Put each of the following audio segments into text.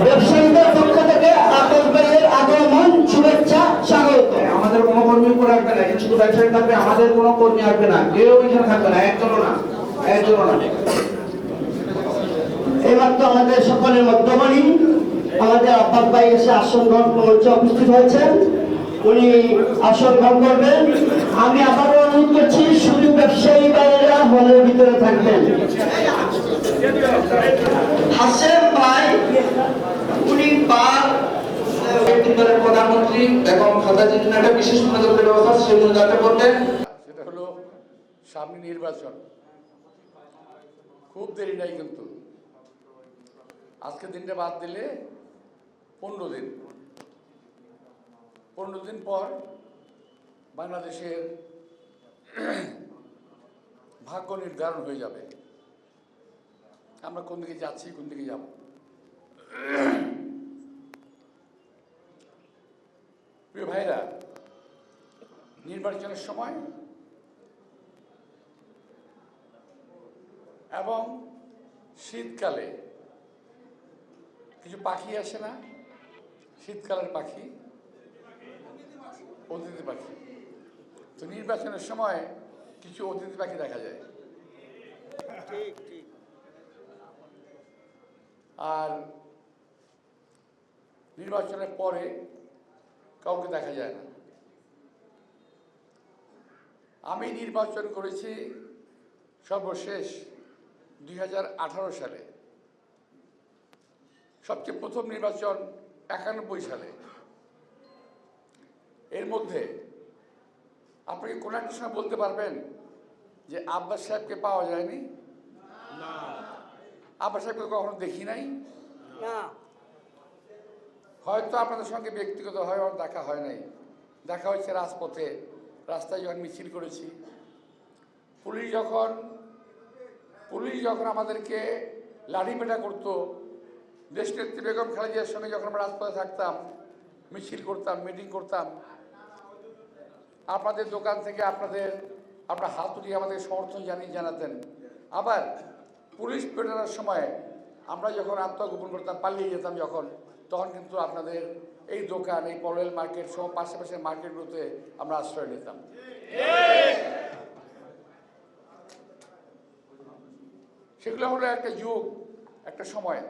ব্যবসায়ীদের পক্ষ থেকে আকাশ ভাইয়ের আগমন শুভেচ্ছা স্বাগত। আমাদের কোনো কর্মী করে আসবে না, শুধু ব্যবসায়ী থাকবে, আমাদের কোনো কর্মী আসবে না, কেউ এখানে থাকবে না, একজনও না। এবার তো আমাদের সকলের মধ্যমণি আমাদের আব্বাস ভাই এসে আসন গ্রহণ মঞ্চে উপস্থিত হয়েছেন, উনি আসন গ্রহণ করবেন। আমি আবারও অনুরোধ করছি শুধু ব্যবসায়ী ভাইয়েরা হলের ভিতরে থাকবেন। হাসেম ভাই উনি প্রধানমন্ত্রী এবং খালেদা জিয়ার বিশেষ মনোযোগের ব্যবস্থা সেগুলো যাতে করবেন। সেটা হলো সামনে নির্বাচন, খুব দেরি নাই, কিন্তু আজকে দিনটা বাদ দিলে 15 দিন, 15 দিন পর বাংলাদেশের ভাগ্য নির্ধারণ হয়ে যাবে, আমরা কোন দিকে যাচ্ছি, কোন দিকে যাব। প্রিয় ভাইরা, নির্বাচনের সময় এবং শীতকালে কিছু পাখি আসে না, শীতকালের পাখি, অতিথি পাখি। তো নির্বাচনের সময় কিছু অতিথি পাখি দেখা যায়, আর নির্বাচনের পরে কাউকে দেখা যায় না। আমি নির্বাচন করেছি সর্বশেষ 2018 সালে, সবচেয়ে প্রথম নির্বাচন 91 সালে। এর মধ্যে আপনি কোন একটা সময় বলতে পারবেন যে আব্বাস সাহেবকে পাওয়া যায়নি? আব্বাস সাহেবকে কখনো দেখি নাই। হয়তো আপনাদের সঙ্গে ব্যক্তিগত হয় দেখা হয় নাই, দেখা হয়েছে রাজপথে, রাস্তায় যখন মিছিল করেছি। পুলিশ যখন আমাদেরকে লাঠিপেটা করতো, দেশনেত্রী বেগম খালেদা জিয়ার সঙ্গে যখন আমরা রাজপথে থাকতাম, মিছিল করতাম, মিটিং করতাম, আপনাদের দোকান থেকে আপনার হাত উঠিয়ে আমাদের সমর্থন জানাতেন। আবার পুলিশ পেটানোর সময় আমরা যখন আত্মগোপন করতাম, পালিয়ে যেতাম তখন কিন্তু আপনাদের এই দোকান, এই পলয়েল মার্কেট সহ পাশাপাশি মার্কেটগুলোতে আমরা আশ্রয় নিতাম। সেগুলো হলো একটা যুগ, একটা সময়।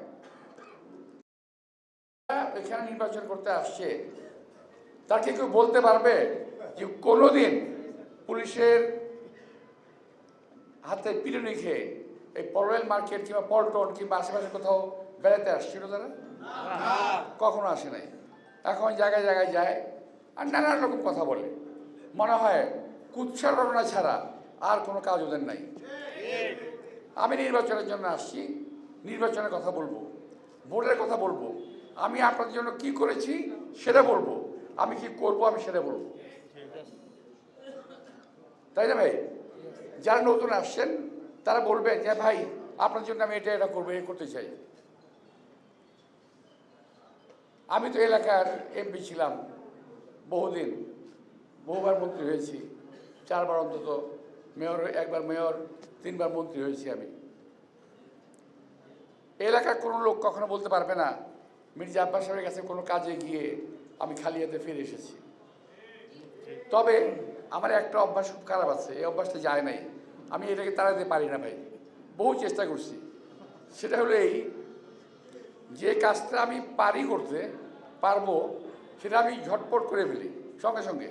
এখানে নির্বাচন করতে আসছে, তাকে কেউ বলতে পারবে যে কোনোদিন পুলিশের হাতে পিটুনি খেয়ে এই পলয়েল মার্কেট কিংবা পল্টন কিংবা আশেপাশে কোথাও বেড়াতে আসছিল তারা? কখনো আসে নাই। এখন জায়গায় জায়গায় যায় আর নানান রকম কথা বলে, মনে হয় কুৎসার রটনা ছাড়া আর কোনো কাজ ওদের নাই। আমি নির্বাচনের জন্য আসছি, নির্বাচনের কথা বলবো, ভোটের কথা বলবো, আমি আপনাদের জন্য কি করেছি সেটা বলবো, আমি কি করব আমি সেটা বলবো, তাই না ভাই? যারা নতুন আসছেন তারা বলবে যে ভাই আপনার জন্য আমি এটা করবো, করতে চাই। আমি তো এলাকার এমপি ছিলাম বহুদিন, বহুবার মন্ত্রী হয়েছি, 4 বার অন্তত মেয়র, 1 বার মেয়র, 3 বার মন্ত্রী হয়েছি। আমি এলাকার কোনো লোক কখনো বলতে পারবে না মির্জা আব্বাস সাহেবের কাছে কোনো কাজে গিয়ে আমি খালি হাতে ফিরে এসেছি। তবে আমার একটা অভ্যাস খুব খারাপ আছে, এই অভ্যাসটা যায় নাই, আমি এটাকে তাড়াতে পারি না ভাই, বহু চেষ্টা করছি। সেটা হলো এই, যে কাজটা আমি করতে পারবো সেটা আমি ঝটপট করে ফেলি সঙ্গে সঙ্গে,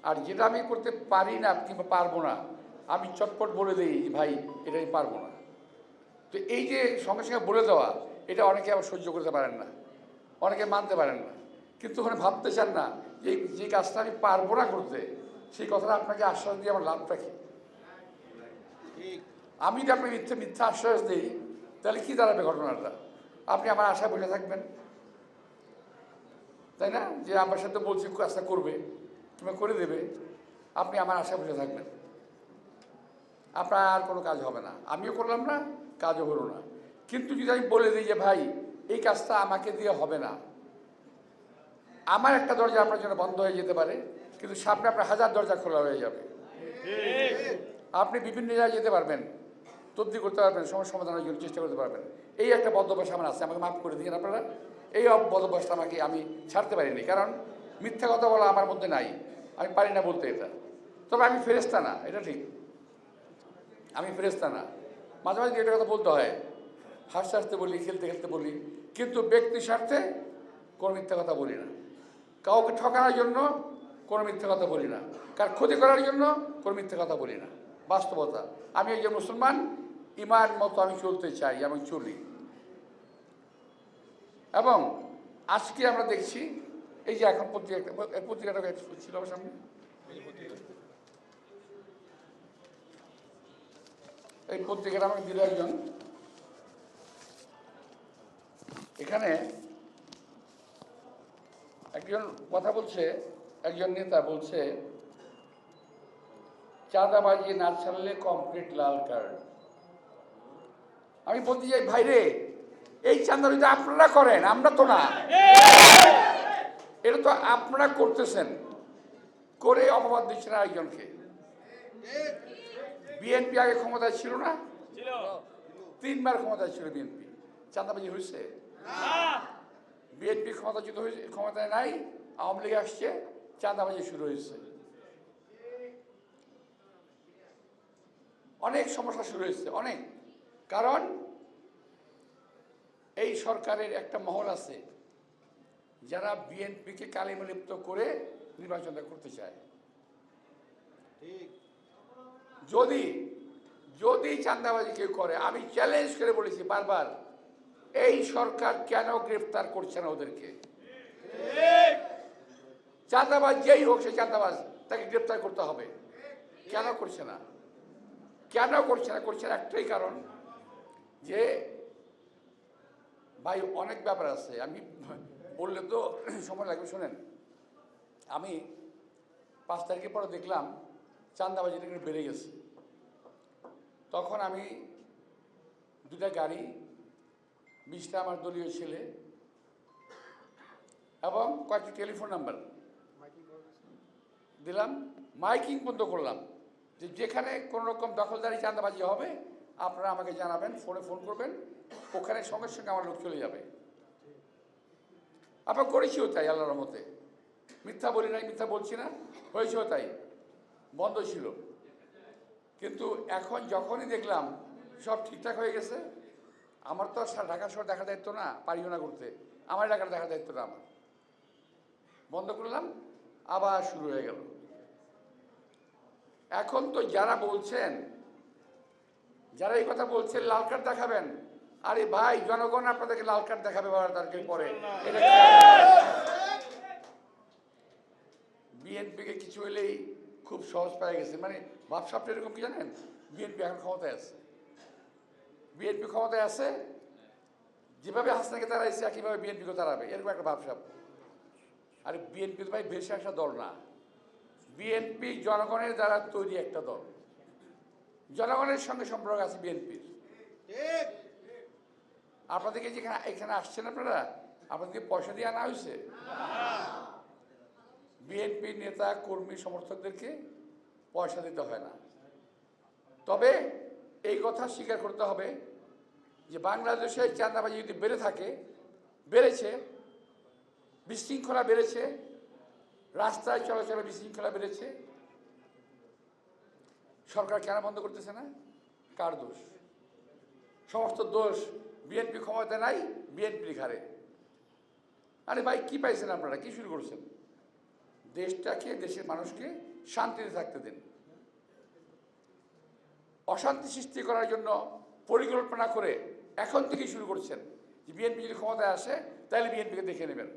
আর যেটা আমি করতে পারি না কিংবা পারবো না আমি চটপট বলে দিই ভাই এটা আমি পারবো না। তো এই যে সঙ্গে সঙ্গে বলে দেওয়া, এটা অনেকে আবার সহ্য করতে পারেন না, অনেকে মানতে পারেন না, কিন্তু ওখানে ভাবতে চান না যে কাজটা আমি পারবো না করতে, সেই কথাটা আপনাকে আশ্বাস দিয়ে আমার লাভটা কি? আমি যদি আপনি মিথ্যা আশ্বাস দিই তাহলে কি দাঁড়াবে ঘটনাটা? আপনি আমার আশায় বসে থাকবেন, তাই না? যে আমার সাথে বলছি কাজটা করবে কিংবা করে দেবে, আপনি আমার আশায় বসে থাকবেন, আপনার আর কোনো কাজ হবে না, আমিও করলাম না, কাজও হলো না। কিন্তু যদি আমি বলে দিই যে ভাই এই কাজটা আমাকে দিয়ে হবে না, আমার একটা দরজা আপনার জন্য বন্ধ হয়ে যেতে পারে, কিন্তু সামনে আপনার 1000 দরজা খোলা হয়ে যাবে। আপনি বিভিন্ন জায়গায় যেতে পারবেন, তবদি করতে পারবেন, সমস্যা সমাধানের জন্য চেষ্টা করতে পারবেন। এই একটা বদভ্যাস আমার আছে, আমাকে মাফ করে দিন আপনারা। এই বদভ্যাসটা আমাকে আমি ছাড়তে পারিনি, কারণ মিথ্যা কথা বলা আমার মধ্যে নাই, আমি পারি না বলতে এটা। তবে আমি ফেরেশতা না, এটা ঠিক, আমি ফেরেশতা না। মাঝে মাঝে একটা কথা বলতে হয়, হাসতে হাসতে বলি, খেলতে খেলতে বলি, কিন্তু ব্যক্তি স্বার্থে কোনো মিথ্যা কথা বলি না। কাউকে ঠকানোর জন্য কোনো মিথ্যা কথা বলি না, কার ক্ষতি করার জন্য কোনো মিথ্যা কথা বলি না। বাস্তবতা, আমি একজন মুসলমান, ইমান মতো আমি চলতে চাই এবং চলি। এবং আজকে আমরা দেখছি এই যে এখন পত্রিকাটা ছিল আমার সামনে, এই পত্রিকাটা আমাকে দিল একজন। এখানে একজন কথা বলছে, একজন নেতা বলছে চাঁদাবাজি না ছাড়লে কমপ্লিট লাল কার্ড। আমি বলতে চাই ভাইরে, এই চাঁদাবাজি আপনারা করেন, আমরা তো না। এটা তো আপনারা করতেছেন, করে অপবাদ দিচ্ছেন আরেকজনকে। বিএনপি আগে ক্ষমতায় ছিল না? 3 বার ক্ষমতায় ছিল বিএনপি, চাঁদাবাজি হয়েছে? বিএনপি ক্ষমতায় নাই, আওয়ামী লীগ আসছে, চাঁদাবাজি শুরু হয়েছে। অনেক সমস্যা শুরু হয়েছে, অনেক। কারণ এই সরকারের একটা মহল আছে যারা বিএনপিকে কালিমালিপ্ত করে নির্বাচনটা করতে চায়। যদি যদি চাঁদাবাজি কেউ করে, আমি চ্যালেঞ্জ করে বলেছি বারবার, এই সরকার কেন গ্রেফতার করছে না ওদেরকে? চাঁদাবাজ যেই হোক, সে চাঁদাবাজ, তাকে গ্রেফতার করতে হবে। কেন করছে না? কেন করছে না? করছে না একটাই কারণ, যে ভাই অনেক ব্যাপার আছে, আমি বললে তো সময় লাগবে। শোনেন, আমি 5 তারিখের পরে দেখলাম চাঁদাবাজিটা একটু বেড়ে গেছে। তখন আমি 2টা গাড়ি, 20টা আমার দলীয় ছেলে এবং কয়েকটি টেলিফোন নাম্বার দিলাম, মাইকিং বন্ধ করলাম, যে যেখানে কোনো রকম দখলদারি চাঁদাবাজি হবে আপনারা আমাকে জানাবেন, ফোন করবেন, ওখানে সঙ্গে সঙ্গে আমার লোক চলে যাবে। আপনার করেছিও তাই, আল্লাহর রহমতে। মিথ্যা বলি নাই, মিথ্যা বলছি না, হয়েছেও তাই, বন্ধ ছিল। কিন্তু এখন যখনই দেখলাম সব ঠিকঠাক হয়ে গেছে, আমার তো ঢাকা শহর দেখার দায়িত্ব না, পারিও না করতে, আমার এলাকার দেখার দায়িত্ব না আমার। বন্ধ করলাম, আবার শুরু হয়ে গেল। এখন তো যারা বলছেন, যারা এই কথা বলছেন লাল কার্ড দেখাবেন, আরে ভাই জনগণ আপনাদেরকে লাল কার্ড দেখাবে 12 তারিখের পরে। বিএনপিকে কিছু হলেই খুব সহজ পেয়ে গেছে, মানে ভাবসাবটা এরকম কি জানেন, বিএনপি এখন ক্ষমতায় আছে। বিএনপি ক্ষমতায় আছে, যেভাবে হাসনাকে তাড়াইছে একইভাবে বিএনপিকে তাড়াবে, এরকম একটা ভাবসাব। আরে বিএনপি তো ভাই ভেসে আসা দল না, বিএনপি জনগণের দ্বারা তৈরি একটা দল, জনগণের সঙ্গে সম্পর্ক আছে বিএনপির। আপনাদেরকে যেখানে এখানে আসছেন আপনারা, আপনাদেরকে পয়সা দিয়ে আনা হয়েছে? বিএনপি নেতা কর্মী সমর্থকদেরকে পয়সা দিতে হয় না। তবে এই কথা স্বীকার করতে হবে যে বাংলাদেশে চাঁদাবাজি যদি বেড়ে থাকে, বেড়েছে, বিশৃঙ্খলা বেড়েছে, রাস্তায় চলাচলে বিশৃঙ্খলা বেড়েছে, সরকার কেন বন্ধ করতেছে না? কার দোষ? সমস্ত দোষ বিএনপি ক্ষমতা নাই, বিএনপির ঘাড়ে। আরে ভাই কি পাইছেন আপনারা? কি শুরু করছেন? দেশটাকে, দেশের মানুষকে শান্তিতে থাকতে দিন। অশান্তি সৃষ্টি করার জন্য পরিকল্পনা করে এখন থেকেই শুরু করছেন যে বিএনপি যদি ক্ষমতায় আসে তাহলে বিএনপিকে দেখে নেবেন।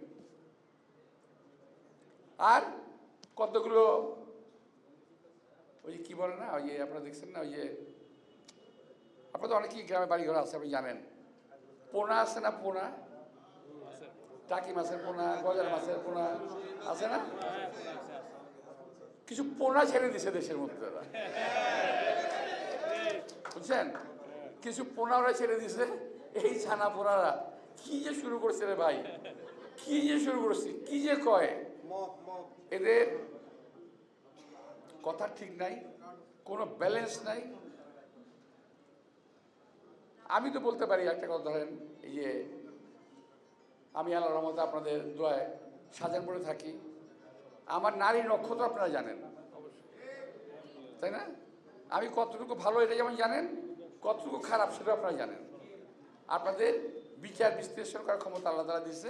আর কতগুলো ওই যে কী বলে না, ওই যে আপনারা দেখছেন না, ওই যে আপনাদের অনেকেই গ্রামে বাড়িঘর আছে, আপনি জানেন, পোনা আছে না, পোনা, টাকি মাছের পোনা, গজার মাছের পোনা আছে না? কিছু পোনা ছেড়ে দিছে দেশের মধ্যে, বুঝছেন? কিছু পোনা ওরা ছেড়ে দিছে। এই ছানা পোনারা কি যে শুরু করছে রে ভাই, কি যে শুরু করছে, কি যে কয়, এদের কথা ঠিক নাই, কোনো ব্যালেন্স নাই। আমি তো বলতে পারি একটা কথা, ধরেন এই যে আমি আল্লাহর রহমতে আপনাদের দোয়ায় শাহজাহানপুরে থাকি, আমার নারী নক্ষত্র আপনারা জানেন, তাই না? আমি কতটুকু ভালো এটা যেমন জানেন, কতটুকু খারাপ সেটা আপনারা জানেন। আপনাদের বিচার বিশ্লেষণ করার ক্ষমতা আল্লাহ তাআলা দিয়েছে,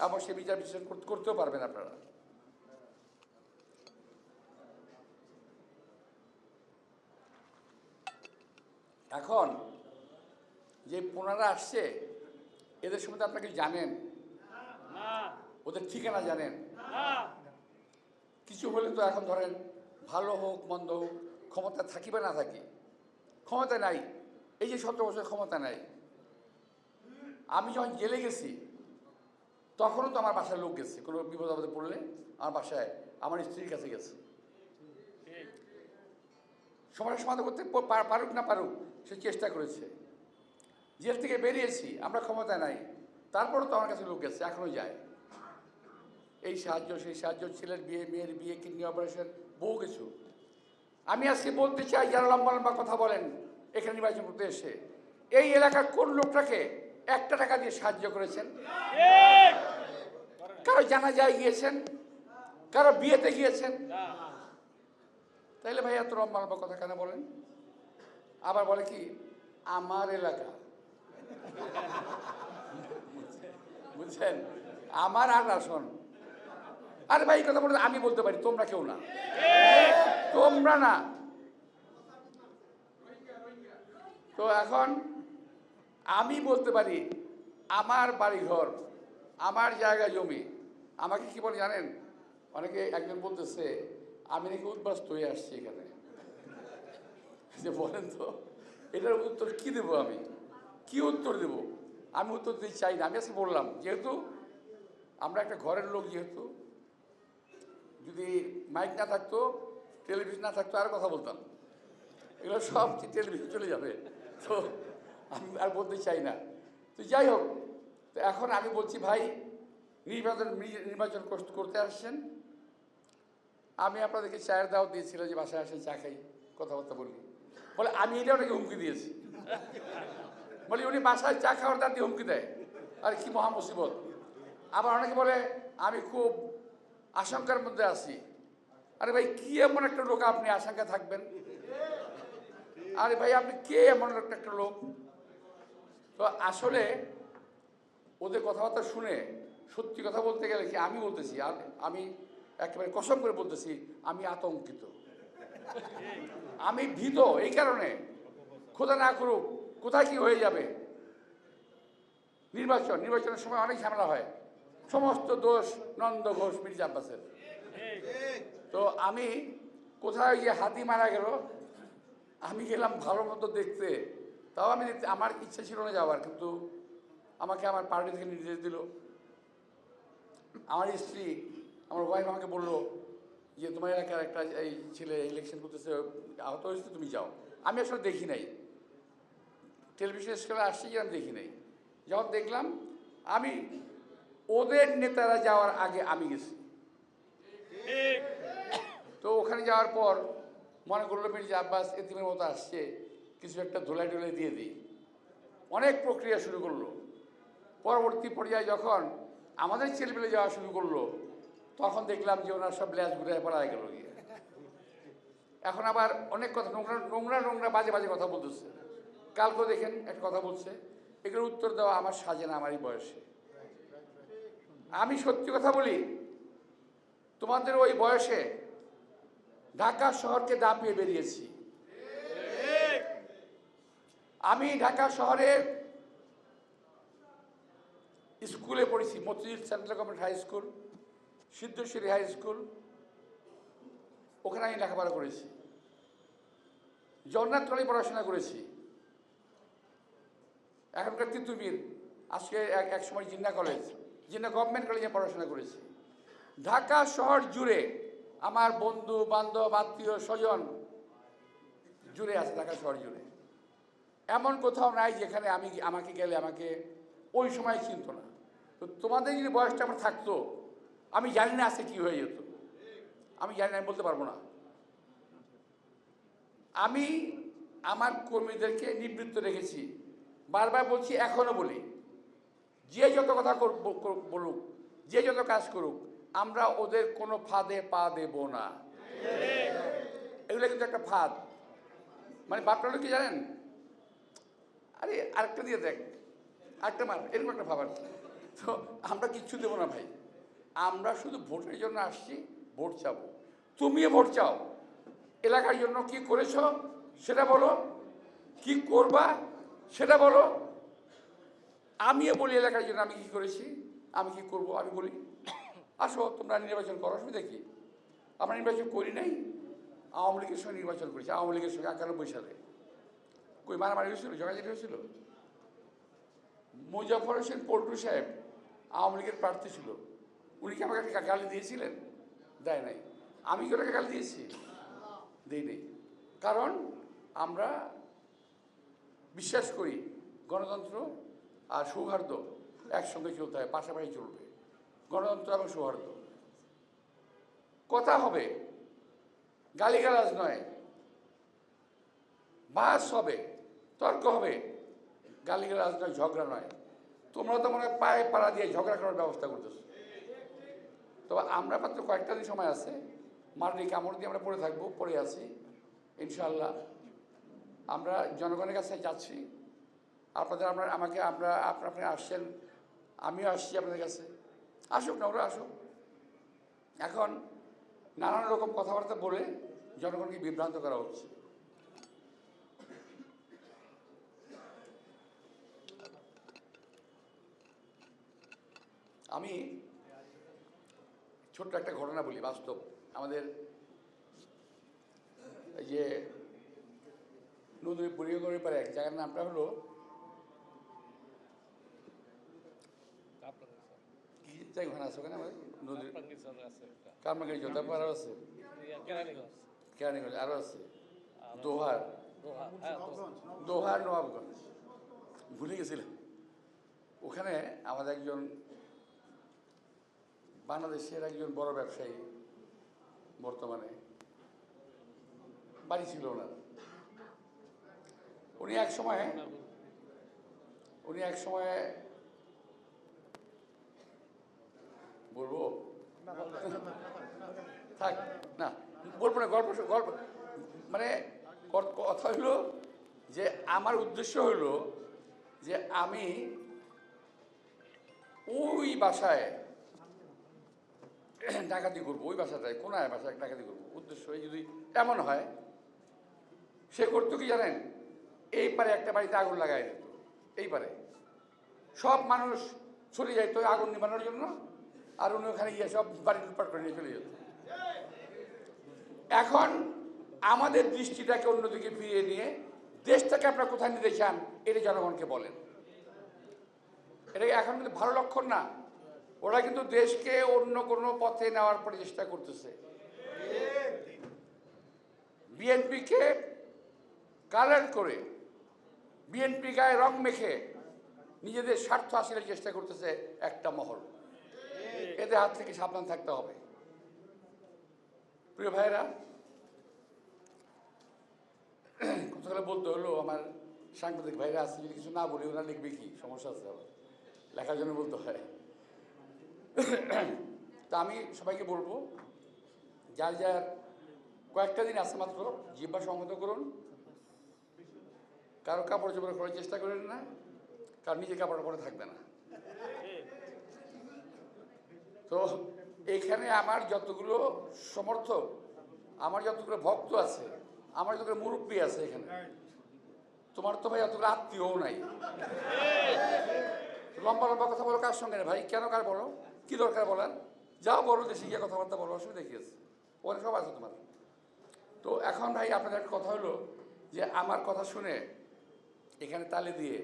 এবং সেই বিচার বিশ্লেষণ করতেও পারবেন আপনারা। এখন যে পোনারা আসছে, এদের সম্বন্ধে আপনাকে জানেন? ওদের ঠিকানা জানেন? কিছু হলে তো এখন ধরেন ভালো হোক মন্দ হোক, ক্ষমতা থাকি বা না থাকি, ক্ষমতা নাই। এই যে 17 বছর ক্ষমতা নাই। আমি যখন জেলে গেছি তখনও তো আমার বাসায় লোক গেছে, কোনো বিপদ আপদে পড়লে আমার বাসায় আমার স্ত্রীর কাছে গেছে। সমস্যার সমাধান করতে পারুক না পারুক সে চেষ্টা করেছে। জেল থেকে বেরিয়েছি, আমরা ক্ষমতা নাই, তারপরেও তো আমার কাছে লোক গেছে, এখনও যায়। এই সাহায্য সেই সাহায্য, ছেলের বিয়ে, মেয়ের বিয়ে, কিডনি অপারেশন, বহু কিছু। আমি আজকে বলতে চাই, যারা লম্বা লম্বা কথা বলেন এখানে নির্বাচন করতে এসে, এই এলাকার কোন লোকটাকে 1 টাকা দিয়ে সাহায্য করেছেন? কারো জানাজায় গিয়েছেন, কারো বিয়েতে গিয়েছেন? তাইলে ভাই এত লম্বা লম্বা কথা কেন বলেন? আবার বলে কি আমার এলাকা, বুঝছেন, আমার আর আসন। আরে ভাই এই কথা বলতে আমি বলতে পারি, তোমরা কেউ না, তোমরা না। তো এখন আমি বলতে পারি আমার বাড়িঘর, আমার জায়গা জমি, আমাকে কি বলে জানেন? অনেকে একজন বলতেছে আমি নাকি উদ্বাস্ত হয়ে আসছি এখানে। যে বলেন তো এটার উত্তর কি দেবো? আমি কি উত্তর দেব? আমি উত্তর দিতে চাই না। আমি আজকে বললাম, যেহেতু আমরা একটা ঘরের লোক, যেহেতু যদি মাইক না থাকতো, টেলিভিশন না থাকতো, আর কথা বলতাম, এগুলো সব টেলিভিশন চলে যাবে। তো আমি আর বলতে চাই না। তো যাই হোক, তো এখন আমি বলছি ভাই, নির্বাচন করতে আসছেন, আমি আপনাদেরকে চায়ের দাওয়াত দিয়েছিলাম যে বাসায় আসেন, চা খাই, কথাবার্তা বলি। বলে আমি এটা ওনাকে হুমকি দিয়েছি। বলি উনি বাসায় চা খাওয়ার দাঁত দিয়ে হুমকি দেয়, আর কি মহা মুসিবত। আবার অনেকে বলে আমি খুব আশঙ্কার মধ্যে আছি। আরে ভাই কি এমন একটা লোক আপনি আশঙ্কা থাকবেন? আরে ভাই আপনি কে এমন একটা লোক? তো আসলে ওদের কথাবার্তা শুনে সত্যি কথা বলতে গেলে কি, আমি বলতেছি, আমি একেবারে কসম করে বলতেছি, আমি আতঙ্কিত, আমি ভীত। এই কারণে খোদা না করুক কোথায় কি হয়ে যাবে। নির্বাচনের সময় অনেক ঝামেলা হয়, সমস্ত দোষ নন্দ ঘোষ, মির্জা আব্বাসের। তো আমি কোথায় গিয়ে হাতি মারা গেল, আমি গেলাম ভালো মতো দেখতে, তাও আমি দেখতে, আমার ইচ্ছা ছিল না যাওয়ার, কিন্তু আমাকে আমার পার্টি থেকে নির্দেশ দিল। আমার স্ত্রী, আমার ওয়াইফ আমাকে বললো যে তোমার এলাকার একটা এই ছেলে ইলেকশন করতেছে, আহত হয়েছে, তুমি যাও। আমি আসলে দেখি নাই, টেলিভিশন স্ক্রিনে আসছি কি আমি দেখি নাই। যখন দেখলাম, আমি ওদের নেতারা যাওয়ার আগে আমি গেছি। তো ওখানে যাওয়ার পর মনে করলো মির্জা আব্বাস এতিমের মতো আসছে, কিছু একটা ধুলাই টুলাই দিয়ে দিই। অনেক প্রক্রিয়া শুরু করলো। পরবর্তী পর্যায়ে যখন আমাদের ছেলেপেলে যাওয়া শুরু করলো, তখন দেখলাম যে ওনার সব ল্যাস ঘুরে পড়া গেল গিয়ে। এখন আবার অনেক কথা, নোংরা বাজে বাজে কথা বলতেছে। কালকেও দেখেন একটা কথা বলছে, এগুলোর উত্তর দেওয়া আমার সাজে না, আমারই বয়সে। আমি সত্যি কথা বলি, তোমাদের ওই বয়সে ঢাকা শহরকে দাপিয়ে বেরিয়েছি। আমি ঢাকা শহরে স্কুলে পড়েছি, Motijheel central government high school, Siddheswari high school, ওখানে আমি লেখাপড়া করেছি। জগন্নাথ কলেজে পড়াশোনা করেছি, এখনকার তিতুমির, আজকে এক সময় জিন্না কলেজ, জিন্না গভর্নমেন্ট কলেজে পড়াশোনা করেছি। ঢাকা শহর জুড়ে আমার বন্ধু বান্ধব আত্মীয় স্বজন জুড়ে আছে, ঢাকা শহর জুড়ে। এমন কোথাও নাই যেখানে আমাকে গেলে আমাকে ওই সময় চিনত না। তো তোমাদের যদি বয়সটা আমার থাকতো, আমি জানি না আজকে কী হয়ে যেত, আমি জানি না, আমি বলতে পারবো না। আমি আমার কর্মীদেরকে নিবৃত্ত রেখেছি, বারবার বলছি, এখনো বলি, যে যত কথা বলুক, যে যত কাজ করুক, আমরা ওদের কোনো ফাঁদে পা দেব না। এগুলো কিন্তু একটা ফাঁদ। মানে বাপটা কি জানেন, আরে আরেকটা দিয়ে দেখ, আরেকটা মার, এরকম একটা ভাবার। তো আমরা কিচ্ছু দেবো না ভাই, আমরা শুধু ভোটের জন্য আসছি, ভোট চাবো। তুমিও ভোট চাও, এলাকার জন্য কি করেছ সেটা বলো, কি করবা সেটা বলো। আমিও বলি এলাকার জন্য আমি কি করেছি, আমি কি করব আমি বলি। আসো তোমরা নির্বাচন করো, অসুবিধা কি? আমরা নির্বাচন করি নাই, আওয়ামী লীগের সঙ্গে নির্বাচন করেছি, আওয়ামী লীগের সঙ্গে 91 সালে। কই মারামারি হয়েছিল, জগাজগি হয়েছিল? মুজাফর হোসেন পল্টু সাহেব আওয়ামী লীগের প্রার্থী ছিল, উনি কি আমাকে গালি দিয়েছিলেন? দেয় নাই। আমি কি ওটাকে গালি দিয়েছি? দিই নেই। কারণ আমরা বিশ্বাস করি গণতন্ত্র আর সৌহার্দ্য একসঙ্গে চলতে হয়, পাশাপাশি চলবে। গণতন্ত্র এবং সৌহার্দ্য, কথা হবে, গালিগালাজ নয়, বাস হবে, তর্ক হবে, গালিগালাজ নয়, ঝগড়া নয়। তোমরা তো মনে হয় পায়ে পাড়া দিয়ে ঝগড়া করার ব্যবস্থা করতেছো। তবে আমরা মাত্র কয়েকটা দিন সময় আছে, মাটি কামড় দিয়ে আমরা পড়ে থাকবো, পড়ে আছি। ইনশাআল্লাহ আমরা জনগণের কাছে যাচ্ছি। আপনাদের আপনারা আসছেন, আমিও আসছি আপনাদের কাছে। আসুক না, ওরা আসুক। এখন নানান রকম কথাবার্তা বলে জনগণকে বিভ্রান্ত করা হচ্ছে। আমি ছোট্ট একটা ঘটনা বলি, বাস্তব। আমাদের এই যে নদীর বুড়িগড়ের পারে এক জায়গার নামটা হলো কি জায়গা, ওখানে আছে ওখানে আমাদের নদীর কামরাঙ্গি যোদ্ধা আরও আছে, কেরানীগঞ্জ আরও আছে, দোহার নবাবগঞ্জ, ভুলে গেছিলাম। ওখানে আমাদের একজন বাংলাদেশের একজন বড় ব্যবসায়ী, বর্তমানে বাড়ি ছিল ওনার। উনি এক সময় বলবো থাক না, বলবো না, গল্প মানে কথা হইলো যে আমার উদ্দেশ্য হইল যে আমি ওই বাসায় ডাকাতি করবো, ওই বাসাটায় কোনায় বাসায় ডাকাতি করবো। উদ্দেশ্য যদি এমন হয়, সে করতো কি জানেন, এই পারে একটা বাড়িতে আগুন লাগাই দিত, এই পারে সব মানুষ চলে যাইতো আগুন নিবানোর জন্য, আর উনি ওখানে গিয়ে সব বাড়ি লুটপাট করে নিয়ে চলে যেত। এখন আমাদের দৃষ্টিটাকে অন্যদিকে ফিরিয়ে নিয়ে দেশটাকে আপনারা কোথায় নিতে চান, এটা জনগণকে বলেন। এটা এখন কিন্তু ভালো লক্ষণ না। ওরা কিন্তু দেশকে অন্য কোনো পথে নেওয়ার প্রচেষ্টা করতেছে। বিএনপিকে কালার করে, বিএনপি গায়ে রং মেখে নিজেদের স্বার্থ হাসিলের চেষ্টা করতেছে একটা মহল। এদের হাত থেকে সাবধান থাকতে হবে। প্রিয় ভাইরা, কথাগুলো বলতে হলো, আমার সাংবাদিক ভাইরা আছে, যদি কিছু না বলি ওরা লিখবে কি, সমস্যা আছে, আবার লেখার জন্য বলতে হয়। তা আমি সবাইকে বলবো, যার যার কয়েকটা দিন আছে মাত্র, জিহ্বা সংহত করুন। কারো কাপড় চোপড় করার চেষ্টা করেন না, কারণ নিজে কাপড় পরে থাকবে না। তো এখানে আমার যতগুলো সমর্থক, আমার যতগুলো ভক্ত আছে, আমার যতগুলো মুরব্বী আছে এখানে, তোমার তো ভাই অতগুলো আত্মীয়ও নাই। লম্বা লম্বা কথা বলো কার সঙ্গে ভাই, কেন কার বলো, কি দরকার বলার? যাও বলো, দেশে গিয়ে কথাবার্তা বলো, অসুবিধা কি আছে? ওখানে সব আছে তোমার। তো এখন ভাই আপনাদের একটা কথা হলো যে আমার কথা শুনে এখানে তালি দিয়ে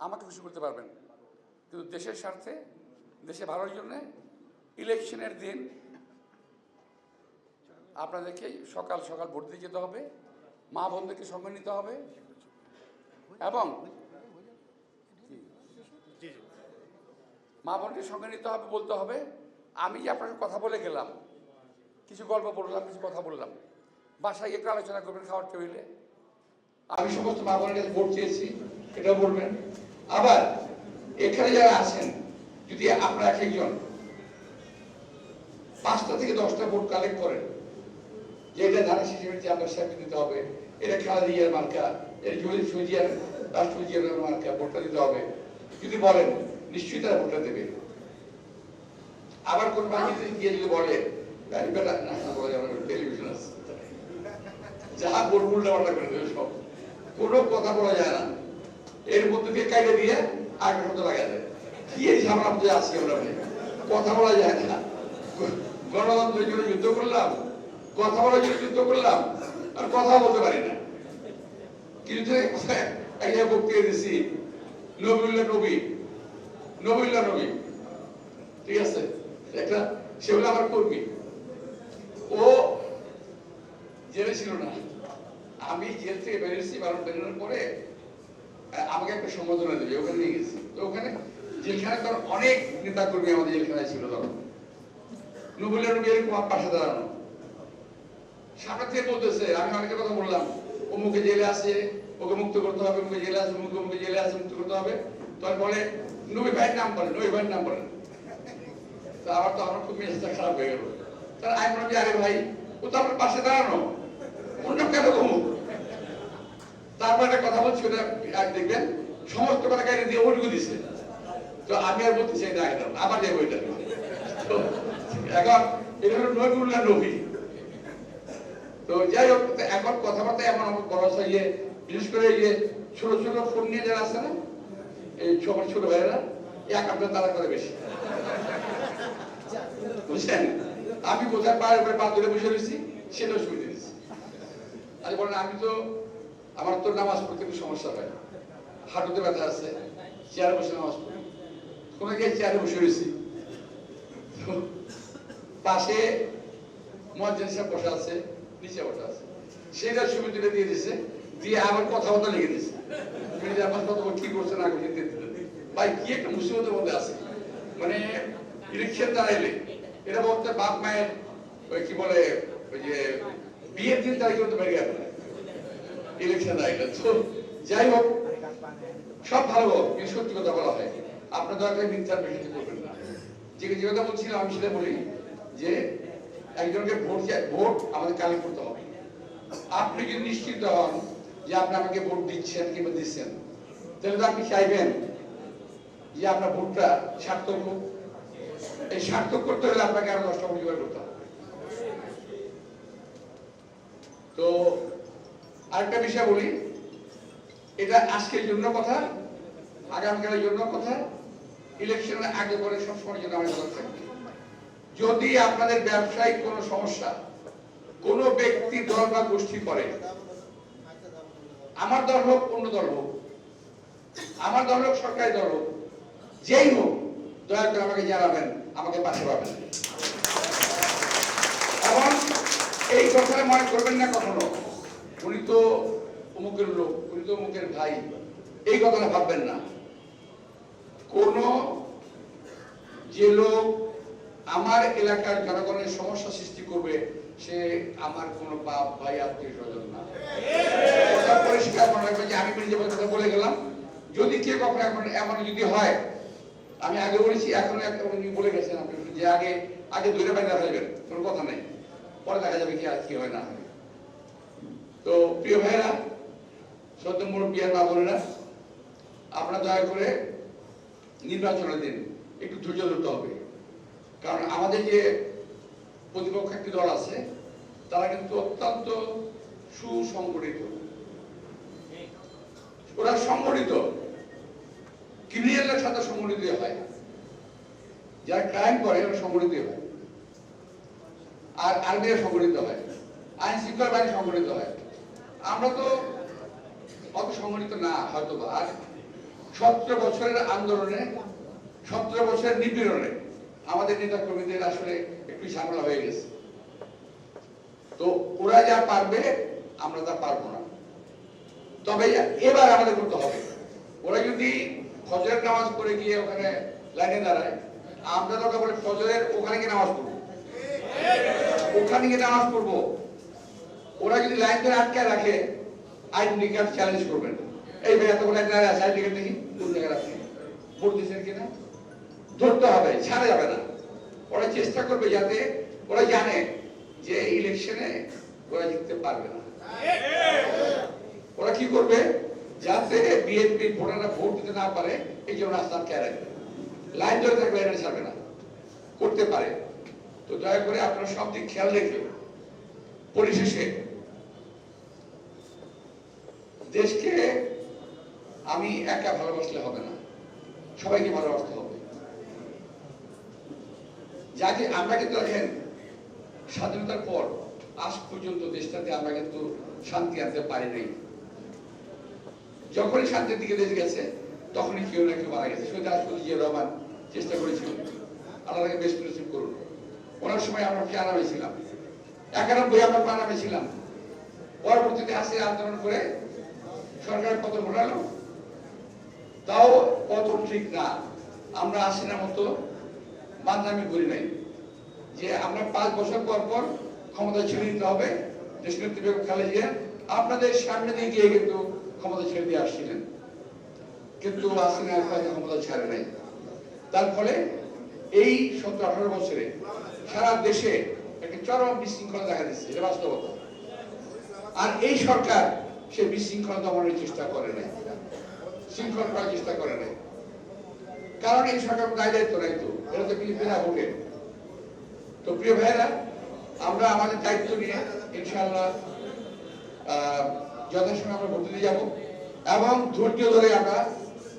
আমাকে খুশি করতে পারবেন, কিন্তু দেশের স্বার্থে, দেশে ভালোর জন্যে ইলেকশনের দিন আপনাদেরকে সকাল সকাল ভোট দিয়ে যেতে হবে, মা বোনদেরকে সঙ্গে নিতে হবে, এবং মা বোনকে সঙ্গে নিতে হবে। বলতে হবে, আমি যে আপনার কথা বলে গেলাম, কিছু গল্প বললাম, কিছু কথা বললাম, বাসায় একটু আলোচনা করবেন খাওয়ার টেবিলে। আমি সমস্ত মা বোনের কাছে ভোট চেয়েছি, এটাও বলবেন। আবার এখানে যারা আছেন, যদি আপনারা এক একজন 5টা থেকে 10টা ভোট কালেক্ট করেন, যে এটা ধানের শিশির চেয়ারম্যান সাহেবকে দিতে হবে, এটা খালেদা জিয়ার মার্কা, এটা সুজিয়ার রাষ্ট্রপতি জিয়ার মার্কা, ভোটটা দিতে হবে, যদি বলেন নিশ্চয়ই তারা ভোটটা দেবে। আবার কোন বাহিনীতে গিয়ে যদি বলে টেলিভিশন আছে, যাহা বলবো উল্টা পাল্টা করে দেবে সব, কোনো কথা বলা যায় না, এর মধ্যে দিয়ে কাইটে দিয়ে আগের মতো লাগা যায়। কি এই ঝামেলা মধ্যে আছি আমরা, কথা বলা যায় না। গণতন্ত্রের জন্য যুদ্ধ করলাম, কথা বলার জন্য যুদ্ধ করলাম, আর কথা বলতে পারি না। কিন্তু একটা বক্তৃতা দিচ্ছি, নবীউল্লাহ নবী, নবীউল্লাহ নবী, ঠিক আছে, একটা সে হলো আমার কর্মী, ও জেলে ছিল না, আমি জেল থেকে বেরিয়েছি, বেরোনোর পরে আমাকে একটা সম্বোধনা দেবে, ওখানে নিয়ে গেছি। তো ওখানে জেলখানায় তখন অনেক নেতা কর্মী আমাদের জেলখানায় ছিল, তখন নবীউল্লাহ নবী এরকম পাশে দাঁড়ানো, সামনে থেকে বলতেছে, আমি অনেকের কথা বললাম, অমুকে জেলে আছে, ওকে মুক্ত করতে হবে, অমুকে জেলে আছে, অমুকে জেলে আছে, মুক্ত করতে হবে। তখন বলে নবী ভাইয়ের নাম বলেন, নবী ভাইয়ের নাম বলেন। তো আমার তো আমার খুব মেজাজটা খারাপ হয়ে গেল। তাহলে আমি বললাম যে আরে ভাই, ও তো আপনার পাশে দাঁড়ানো, অন্য কেন কমু? তারপর একটা কথা বলছি, ওটা দেখবেন সমস্ত কথা গাড়ি দিয়ে ওটুকু দিচ্ছে। তো আমি আর বলতে চাই না, একদম আবার যাবো এটা। এখন এটা হলো নবীউল্লাহ নবী। তো যাই হোক, এখন কথাবার্তা এমন বড় ইয়ে, বিশেষ করে ইয়ে ছোট ছোট ফোন নিয়ে যারা আছে না, এই সবার ছোট ভাইয়েরা, এক আপনার তারা করে বেশি, বুঝছেন? আমি কোথায় পায়ের উপরে পা ধরে বসে রয়েছি, সেটাও শুনে দিয়েছি। আজ বলেন, আমি তো আমার তো নামাজ পড়তে একটু সমস্যা হয়, হাঁটুতে ব্যথা আছে, চেয়ারে বসে নামাজ পড়ি, কোনো গিয়ে চেয়ারে বসে রয়েছি, পাশে মুয়াজ্জিন সাহেব বসে আছে, নিচে বসে আছে, সেটা ছবি তুলে দিয়ে দিছে, দিয়ে আবার কথাবার্তা লিখে দিছে, কি করছে না করছে। ভাই কি একটা মুসিবতের মধ্যে আছে, মানে ইলেকশন দাঁড়াইলে এটা বলতে বাপ মায়ের ওই কি বলে ওই যে বিয়ের দিন তারিখ করতে পারি আপনার ইলেকশন দাঁড়াইলে। তো যাই হোক, সব ভালো হোক, কিন্তু সত্যি কথা বলা হয়, আপনার দরকার মিথ্যার বেশি করবেন না। যে কথা বলছিলাম আমি সেটা বলি যে একজনকে ভোট আমাদের কালেক্ট করতে হবে। আপনি যদি নিশ্চিত হন যে আপনি আমাকে ভোট দিচ্ছেন কিংবা দিচ্ছেন, তাহলে তো আপনি চাইবেন যে আপনার ভোটটা সার্থক হোক। এই সার্থক করতে হলে আপনাকে আরো 10টা ভোট জোগাড় করতে হবে। তো আরেকটা বিষয় বলি, এটা আজকের জন্য কথা, আগামীকালের জন্য কথা, ইলেকশনের আগে পরে সবসময় জন্য আমার কথা থাকবে। যদি আপনাদের ব্যবসায়িক কোনো সমস্যা কোনো ব্যক্তি দল বা গোষ্ঠী করে, আমার দল হোক অন্য দল হোক, আমার দল হোক সরকারি দল হোক, যেই হোক, দয়া করে আমাকে জানাবেন, আমাকে পাশে পাবেন। এবং এই কথাটা মনে করবেন না কখনো উনি তো অমুকের লোক, উনি তো অমুকের ভাই, এই কথাটা ভাববেন না। কোন যে লোক আমার এলাকার জনগণের সমস্যা সৃষ্টি করবে, সে আমার কোনো বাপ ভাই আত্মীয় স্বজন না। কথা পরিষ্কার মনে রাখবেন যে আমি নিজে কথা বলে গেলাম, যদি কেউ কখনো এমন যদি হয়, আমি আগে বলেছি, এখন উনি বলে গেছেন আপনি যে আগে ধরে বাইরে ফেলবেন, কোনো কথা নেই, পরে দেখা যাবে কি হয় না হয়। তো প্রিয় ভাইরা, সত্য মুরব্বী আর মা বোনেরা, আপনারা দয়া করে নির্বাচনের দিন একটু ধৈর্য ধরতে হবে। কারণ আমাদের যে প্রতিপক্ষ একটি দল আছে, তারা কিন্তু অত্যন্ত সুসংগঠিত, ওরা সংগঠিত, ক্রিমিনালের সাথে সংগঠিত হয়, যারা ক্রাইম করে ওরা সংগঠিত হয়, আর আর্মিরা সংগঠিত হয়, আইন শৃঙ্খলা বাহিনী সংগঠিত হয়। আমরা তো অত সংগঠিত না হয়তো, আর 17 বছরের আন্দোলনে, 17 বছরের নিপীড়নে আমাদের নেতা কর্মীদের আসলে একটু ঝামেলা হয়ে গেছে। তো ওরা যা পারবে আমরা তা পারবো না। তবে এবার আমাদের করতে হবে, ওরা যদি ফজরের নামাজ পড়ে গিয়ে ওখানে লাইনে দাঁড়ায়, আমরা দরকার বলে ফজরের ওখানে গিয়ে নামাজ পড়বো, ওখানে গিয়ে নামাজ পড়বো, ওরা যদি লাইন ধরে আটকে রাখে আইডেন্টি কার্ড চ্যালেঞ্জ করবেন, এই ভাই এতগুলো একটা আছে আইডেন্টি কার্ড দেখি কোন জায়গায় আছে, ভোট দিচ্ছেন কিনা ধরতে হবে, ছাড়া যাবে না। ওরা চেষ্টা করবে যাতে ওরা জানে যে ইলেকশনে ওরা জিততে পারবে না। ওরা কি করবে যাতে বিএনপি ভোটাররা ভোট দিতে না পারে, এই জন্য রাস্তা আটকে রাখবে, লাইন ধরে থাকবে, এটা ছাড়বে না, করতে পারে। তো দয়া করে আপনারা সব দিক খেয়াল রেখে পরিশেষে দেশকে আমি একা ভালোবাসলে হবে না, সবাইকে ভালোবাসতে হবে। যাকে আমরা কিন্তু দেখেন স্বাধীনতার পর আজ পর্যন্ত দেশটাতে আমরা কিন্তু শান্তি আনতে পারি নাই। যখনই শান্তির দিকে দেশ গেছে তখনই কেউ না কেউ মারা গেছে। শহীদ রাষ্ট্রপতি জিয়া রহমান চেষ্টা করেছিলেন, আল্লাহকে বেশ নসিব করুন। ওনার সময় আমরা প্রাণামে ছিলাম, 91 আমরা প্রাণামে ছিলাম। পরবর্তীতে আসে আন্দোলন করে সরকার পতন ঘটালো, তাও পতন ঠিক না। আমরা আসিনার মতো বান্দামি করি নাই যে আমরা 5 বছর পর পর ক্ষমতা ছেড়ে দিতে হবে। দেশনেত্রী বেগম খালেদা জিয়া আপনাদের সামনে দিয়ে গিয়ে কিন্তু ক্ষমতা ছেড়ে দিয়ে আসছিলেন, কিন্তু হাসিনা ক্ষমতা ছাড়ে নাই। তার ফলে এই 17-18 বছরে সারা দেশে একটা চরম বিশৃঙ্খলা দেখা দিচ্ছে, এটা বাস্তবতা। আর এই সরকার সে বিশৃঙ্খলা দমনের চেষ্টা করে নাই, শৃঙ্খলা করার চেষ্টা করে নাই, কারণ এই সরকার দায়িত্ব নাই, তো এটা তো বিনা ভোটে। তো প্রিয় ভাইয়েরা, আমরা আমাদের দায়িত্ব নিয়ে ইনশাআল্লাহ যথাসময়ে আমরা ভোট দিতে যাব এবং ধৈর্য ধরে আমরা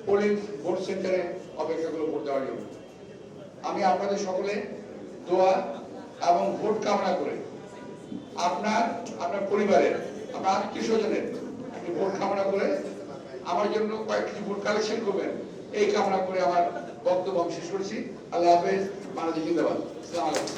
পোলিং ভোট সেন্টারে অপেক্ষা করে ভোট দেওয়ার জন্য। আমি আপনাদের সকলে দোয়া এবং ভোট কামনা করে আপনার পরিবারের, আপনার আত্মীয় স্বজনের একটি ভোট কামনা করে আমার জন্য কয়েকটি ভোট কালেকশন করবেন, এই কামনা করে আমার বক্তব্য আমি শেষ করছি। আল্লাহ হাফেজ। বাংলাদেশ জিন্দাবাদ। আসসালামু আলাইকুম।